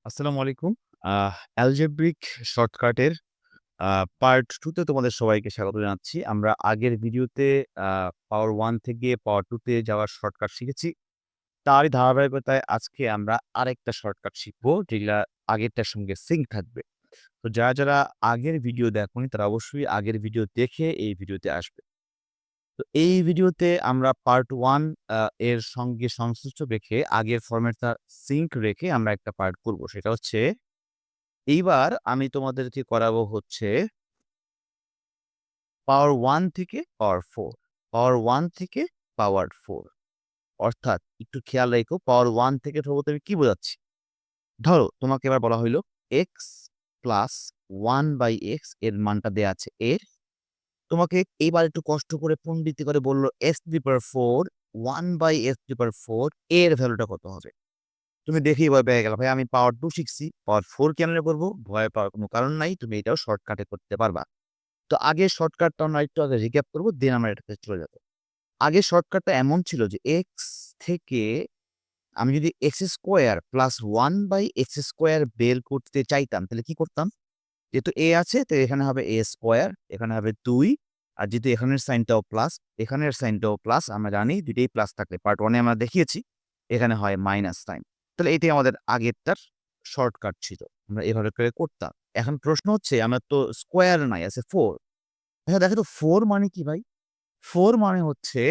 আসসালামু আলাইকুম। অ্যালজেব্রিক শর্টকাটের আ পার্ট 2 তে তোমাদের সবাইকে স্বাগত জানাচ্ছি। আমরা আগের ভিডিওতে আ পাওয়ার 1 থেকে পাওয়ার 2 তে যাওয়ার শর্টকাট শিখেছি। তারই ধারাবাহিকতায় আজকে আমরা আরেকটা শর্টকাট শিখব, যেগুলা আগেরটার সঙ্গে সিঙ্ক থাকবে। তো যারা আগের ভিডিও দেখোনি তারা অবশ্যই আগের ভিডিও দেখে এই ভিডিওতে আসবে। তো এই ভিডিওতে আমরা পার্ট 1 এর সঙ্গে সংশ্লিষ্ট রেখে আগের ফরম্যাটটা সিঙ্ক রেখে আমরা একটা পার্ট করব। সেটা হচ্ছে এইবার আমি তোমাদেরকে করাবো হচ্ছে পাওয়ার 1 থেকে পাওয়ার 4, পাওয়ার 1 থেকে পাওয়ার 4। অর্থাৎ একটু খেয়াল রেখো পাওয়ার 1 থেকে বলতে আমি কি বোঝাচ্ছি? ধরো তোমাকে এবার বলা হইলো x প্লাস 1/x এর মানটা দেয়া আছে এর। তোমাকে এইবার একটু কষ্ট করে পুনরাবৃত্তি করে বলল x to the power 4, 1/x to the power 4 এর ভ্যালুটা কত হবে? তুমি দেখেই ভয় পেয়ে গেলা। ভাই আমি পাওয়ার 2 শিখছি, পাওয়ার 4 কেমনে করব? ভয় পাওয়ার কোনো কারণ নাই। তুমি এটাও শর্টকাটে করতে পারবা। তো আগের শর্টকাটটা আমরা একটু আগে রিক্যাপ করব, দেন আমরা এটাতে চলে যাব। আগের শর্টকাটটা এমন ছিল যে x থেকে আমি যদি x square plus 1/x square বের করতে চাইতাম, তাহলে কি করতাম? যেহেতু a আছে তো এখানে হবে a স্কয়ার, এখানে হবে 2 আর যেহেতু এখানের সাইনটাও প্লাস, এখানের সাইনটাও প্লাস, আমরা জানি দুইটাই প্লাস থাকলে পার্ট 1 এ আমরা দেখিয়েছি, এখানে হয় মাইনাস সাইন। তাহলে এটাই আমাদের আগেরটার শর্টকাট ছিল। আমরা এভাবে করে করতাম। এখন প্রশ্ন হচ্ছে আমার তো স্কয়ার নাই, আছে 4। আচ্ছা দেখো তো 4 মানে কি ভাই? 4 মানে হচ্ছে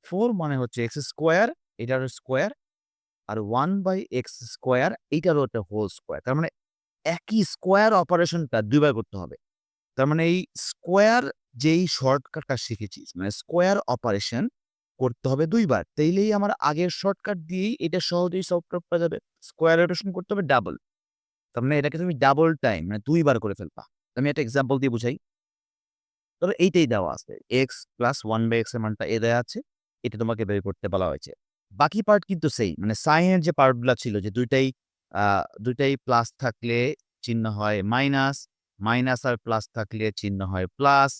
4 মানে হচ্ছে x স্কয়ার, এটারও স্কয়ার আর 1/x স্কয়ার এইটারও একটা হোল স্কয়ার। তার মানে একই স্কয়ার অপারেশনটা ২ বার করতে হবে। তার মানে এই স্কয়ার যেই শর্টকাটটা শিখেছি, মানে স্কয়ার অপারেশন করতে হবে ২ বার। তাইলেই আমার আগের শর্টকাট দিয়েই এটা সহজেই সলভ করা যাবে। স্কয়ার রোটেশন করতে হবে ডাবল। তার মানে এটাকে তুমি ডাবল টাইম মানে ২ বার করে ফেলবা। আমি একটা এক্সাম্পল দিয়ে বুঝাই। ধরো এইটাই দেওয়া আছে। x প্লাস 1/x এর মানটা দেয়া আছে। এটা তোমাকে বের করতে বলা হয়েছে। বাকি পার্ট কিন্তু সেইম। মানে সাইন এর যে পার্ট গুলা ছিল যে ২ টাই প্লাস থাকলে চিহ্ন হয় মাইনাস, মাইনাস আর প্লাস থাকলে চিহ্ন হয় প্লাস,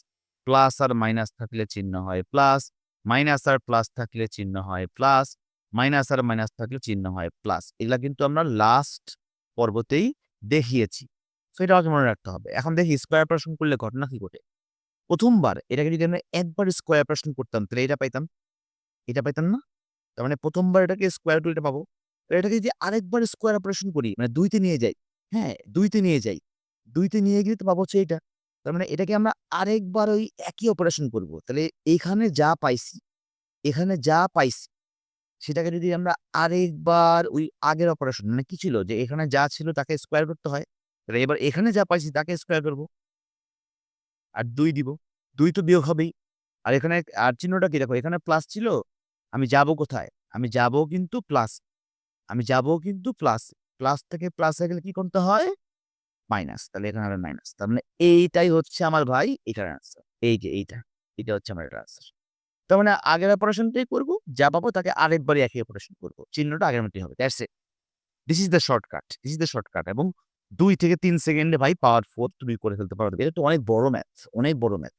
প্লাস আর মাইনাস থাকলে চিহ্ন হয় প্লাস, মাইনাস আর প্লাস থাকলে চিহ্ন হয় প্লাস, মাইনাস আর মাইনাস থাকলে চিহ্ন হয় প্লাস। এগুলা কিন্তু আমরা লাস্ট পর্বতেই দেখিয়েছি। সো এটা আগে মনে রাখতে হবে। এখন দেখি স্কয়ার অপারেশন করলে ঘটনা কি ঘটে? ১ম বার এটাকে যদি আমরা একবার স্কয়ার অপারেশন করতাম তাহলে এটা পাইতাম। এটা পাইতাম না? তার মানে ১ম বার এটাকে স্কয়ার করলে এটা পাবো। তো এটাকে যদি আরেকবার স্কয়ার অপারেশন করি মানে ২ তে নিয়ে যাই, হ্যাঁ? ২ তে নিয়ে যাই। ২ তে নিয়ে গেলে তো পাবো হচ্ছে এইটা। তার মানে এটাকে আমরা আরেকবার ওই একই অপারেশন করব। তাহলে এখানে যা পাইছি, এখানে যা পাইছি সেটাকে যদি আমরা আরেকবার ওই আগের অপারেশন মানে কি ছিল যে এখানে যা ছিল তাকে স্কয়ার করতে হয়। তাহলে এবার এখানে যা পাইছি তাকে স্কয়ার করব। আর ২ দিব। ২ তো বিয়োগ হবেই। আর এখানে আর চিহ্নটা কি দেখো এখানে প্লাস ছিল। আমি যাবো কোথায়? আমি যাবো কিন্তু প্লাস। আমি যাবো কিন্তু প্লাস। প্লাস থেকে প্লাসে গেলে কি করতে হয়? মাইনাস। তাহলে এখানে হবে মাইনাস। তার মানে এইটাই হচ্ছে আমার ভাই এটার আনসার। এই যে এইটা। এটা হচ্ছে আমার এটার আনসার। তার মানে আগের অপারেশনটাই করব। যা পাবো তাকে আরেকবারই একই অপারেশন করব। চিহ্নটা আগের মতই হবে। That's it. This is the shortcut. This is the shortcut এবং ২ থেকে ৩ সেকেন্ডে ভাই পাওয়ার 4 তুমি করে ফেলতে পারবে। এটা তো অনেক বড় ম্যাথ, অনেক বড় ম্যাথ।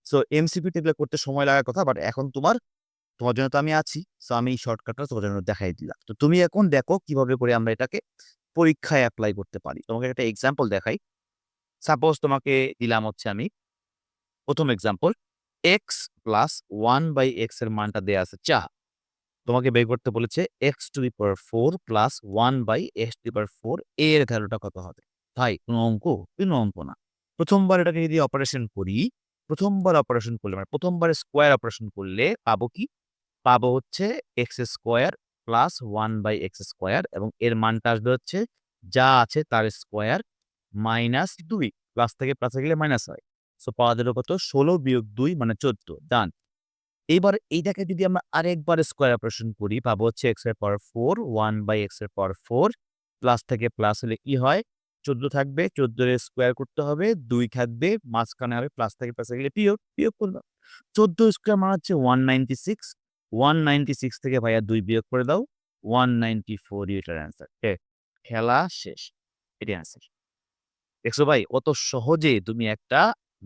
সো এমসিকিউ তে এগুলা করতে সময় লাগার কথা। বাট এখন তোমার জন্য তো আমি আছি। সো আমি এই শর্টকাটটা তোমার জন্য দেখাই দিলাম। তো তুমি এখন দেখো কিভাবে করে আমরা এটাকে পরীক্ষায় এপ্লাই করতে পারি। তোমাকে একটা এক্সাম্পল দেখাই। সাপোজ তোমাকে দিলাম হচ্ছে আমি ১ম এক্সাম্পল x প্লাস 1/x এর মানটা দেয়া আছে তোমাকে বের করতে বলেছে x টু দি পাওয়ার 4 প্লাস 1/x টু দি পাওয়ার 4 এর ভ্যালুটা কত হবে? ভাই কোন অঙ্ক? কোন অঙ্ক না। ১ম বার এটাকে যদি অপারেশন করি, ১ম বার অপারেশন করলে মানে ১ম বার স্কয়ার অপারেশন করলে পাবো কি? পাবো হচ্ছে x square plus 1/x square এবং এর মানটা আসবে হচ্ছে যা আছে তার স্কয়ার মাইনাস ২ প্লাস থেকে প্লাসে গেলে মাইনাস হয়। সো পাওয়া গেল কত? ১৬ বিয়োগ ২ মানে ১৪ ডান। এইবার এইটাকে যদি আমরা আরেকবার স্কয়ার অপারেশন করি, পাবো হচ্ছে x এর পাওয়ার 4, 1/x এর পাওয়ার 4 প্লাস থেকে প্লাস হলে কি হয়? ১৪ থাকবে, ১৪ এর স্কয়ার করতে হবে, ২ থাকবে, মাঝখানে হবে প্লাস থেকে প্লাসে গেলে বিয়োগ, বিয়োগ করলাম। ১৪ স্কয়ার মানে হচ্ছে 196, 196 থেকে ভাইয়া ২ বিয়োগ করে দাও, 194 এটার অ্যান্সার। খেলা শেষ। এটাই অ্যান্সার। দেখছো ভাই কত সহজে তুমি একটা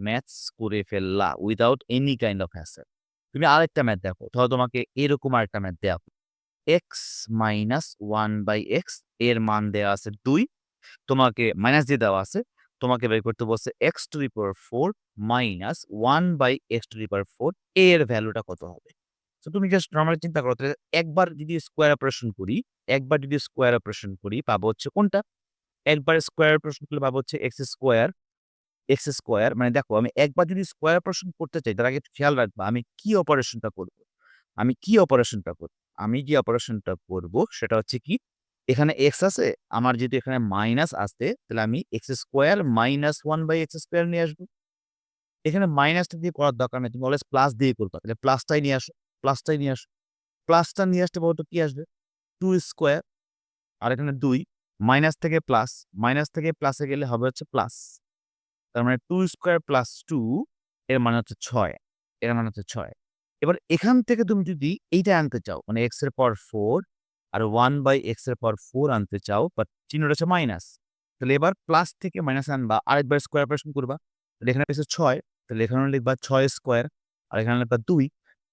ম্যাথস করে ফেললা without any kind of hassle. তুমি আরেকটা ম্যাথ দেখো। ধরো তোমাকে এরকম আরেকটা ম্যাথ দেয়া হলো। x - 1/x এর মান দেয়া আছে ২ তোমাকে মাইনাস দিয়ে দেওয়া আছে। তোমাকে বের করতে বলছে এক্স টু দি পাওয়ার 4 মাইনাস 1 by x to the power 4 এর ভ্যালুটা কত হবে? সো তুমি জাস্ট নরমালি চিন্তা করো তাহলে একবার যদি স্কোয়ার অপারেশন করি পাবো হচ্ছে কোনটা? একবার স্কোয়ার অপারেশন করলে পাবো হচ্ছে এক্স স্কোয়ার মানে দেখো আমি একবার যদি স্কোয়ার অপারেশন করতে চাই তার আগে একটু খেয়াল রাখবা আমি কি অপারেশনটা করব? আমি কি অপারেশনটা করব? আমি যে অপারেশনটা করব সেটা হচ্ছে কি এখানে এক্স আছে, আমার যেহেতু এখানে মাইনাস আছে তাহলে আমি x square minus 1 by x square নিয়ে আসবো। এখানে মাইনাসটা দিয়ে করার দরকার নেই। তুমি অলওয়েজ প্লাস দিয়ে করবা। তাহলে প্লাসটাই নিয়ে আসো, প্লাসটাই নিয়ে আসো। প্লাসটা নিয়ে আসতে বলতো কি আসবে? 2 স্কোয়ার আর এখানে 2 মাইনাস থেকে প্লাসে গেলে হবে হচ্ছে প্লাস। তার মানে 2 স্কোয়ার প্লাস 2 এর মানে হচ্ছে 6 এর মানে হচ্ছে 6 এবার এখান থেকে তুমি যদি এইটা আনতে চাও মানে x এর পাওয়ার 4 আর 1 বাই x এর পাওয়ার 4 আনতে চাও বাট চিহ্নটা হচ্ছে মাইনাস। তাহলে এবার প্লাস থেকে মাইনাস আনবা আরেকবার স্কোয়ার অপারেশন করবা। তাহলে এখানে পেয়েছে 6 তাহলে এখানেও লিখবা 6 স্কোয়ার আর এখানে লিখবা 2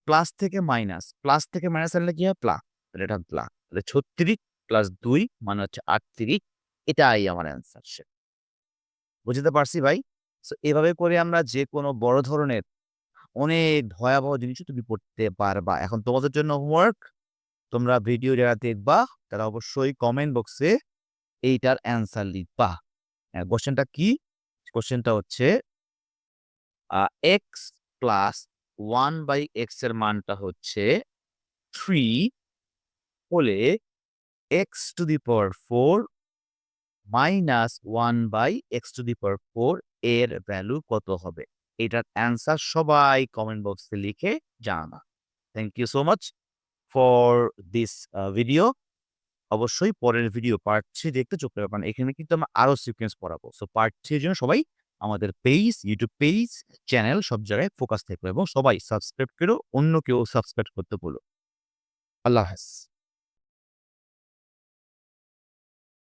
প্লাস থেকে মাইনাস আনলে কি হয় প্লাস। তাহলে এটা প্লাস তাহলে 36 প্লাস 2 মানে হচ্ছে 38 এটাই আমার অ্যান্সার। বুঝতে পারছি ভাই? সো এভাবে করে আমরা যেকোনো বড় ধরনের অনেক ভয়াবহ জিনিসও তুমি পড়তে পারবা। এখন তোমাদের জন্য হোমওয়ার্ক, তোমরা ভিডিও যারা দেখবা তারা অবশ্যই কমেন্ট বক্সে এইটার অ্যান্সার লিখবা। কোয়েশ্চেনটা কি? কোয়েশ্চেনটা হচ্ছে x প্লাস 1 বাই x এর মানটা হচ্ছে 3 হলে x টু দি পাওয়ার 4 মাইনাস 1 by x to the power 4 এর ভ্যালু কত হবে? এটার অ্যান্সার সবাই কমেন্ট বক্সে লিখে জানাবা। Thank you so much for this video. অবশ্যই পরের ভিডিও পার্ট 3 দেখতে চোখ রাখবেন। এখানে কিন্তু আমরা আরো সিকোয়েন্স পড়াবো। সো পার্ট 3 এর জন্য সবাই আমাদের ইউটিউব পেজ, চ্যানেল সব জায়গায় ফোকাস থাকবে এবং সবাই সাবস্ক্রাইব করো, অন্য কেউ সাবস্ক্রাইব করতে বলো। আল্লাহ হাফেজ।